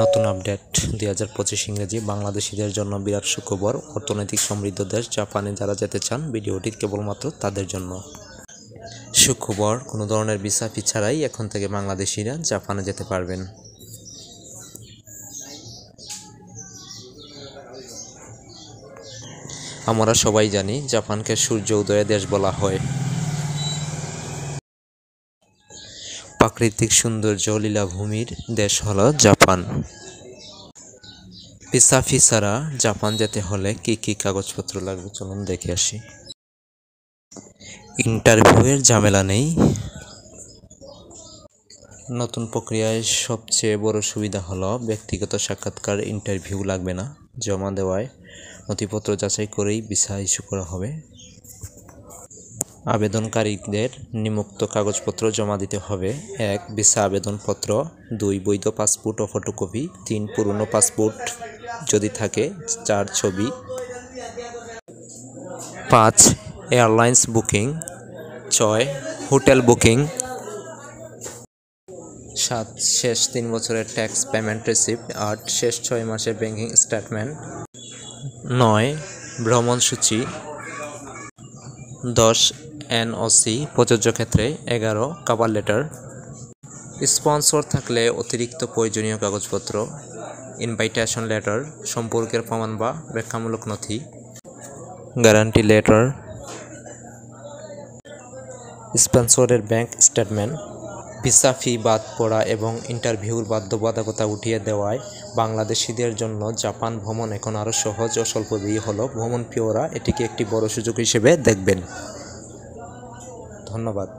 নতুন আপডেট 2025 ইংরেজি বাংলাদেশিদের জন্য বিরাট সুখবর। অর্থনৈতিক সমৃদ্ধ দেশ জাপানে যারা যেতে চান, ভিডিওটি কেবলমাত্র তাদের জন্য সুখবর। কোনো ধরনের ভিসা ফি ছাড়াই এখন থেকে বাংলাদেশিরা জাপানে যেতে পারবেন। আমরা সবাই জানি জাপানকে সূর্য উদয়ের দেশ বলা হয়। প্রাকৃতিক সৌন্দর্য লীলাভূমির দেশ হলো জাপান। ভিসা ফি ছাড়া জাপান যেতে হলে কি কি কাগজপত্র লাগবে চলুন দেখে আসি। ইন্টারভিউয়ের ঝামেলা নেই। নতুন প্রক্রিয়ায় সবচেয়ে বড় সুবিধা হলো ব্যক্তিগত সাক্ষাৎকার, ইন্টারভিউ লাগবে না। জমা দেওয়ায় নথিপত্র যাচাই করেই ভিসা ইস্যু করা হবে। আবেদনকারীদের নিম্নোক্ত কাগজপত্র জমা দিতে হবে: 1. ভিসা আবেদনপত্র, 2. বৈধ পাসপোর্ট ও ফটোকপি, 3. পুরনো পাসপোর্ট যদি থাকে, 4. ছবি, 5. Airlines booking, 6. Hotel booking, 7. শেষ 3 বছরের ট্যাক্স পেমেন্ট রিসিপ্ট, 8. শেষ 6 মাসের ব্যাংকিং স্টেটমেন্ট, 9. ভ্রমণসূচি, 10. এনওসি প্রযোজ্য ক্ষেত্রে, 11. Cover letter. স্পন্সর থাকলে অতিরিক্ত প্রয়োজনীয় কাগজপত্র: ইনভাইটেশন লেটার, সম্পর্কের প্রমাণ বা ব্যাখ্যামূলক নথি, গ্যারান্টি লেটার, স্পন্সরের ব্যাংক স্টেটমেন্ট। ভিসা ফি বাদ পড়া এবং ইন্টারভিউর বাধ্যবাধকতা উঠিয়ে দেওয়ায় বাংলাদেশিদের জন্য জাপান ভ্রমণ এখন আরও সহজ ও স্বল্পব্যয়ী হলো। ভ্রমণপ্রিয়রা এটিকে একটি বড় সুযোগ হিসেবে দেখবেন। ধন্যবাদ।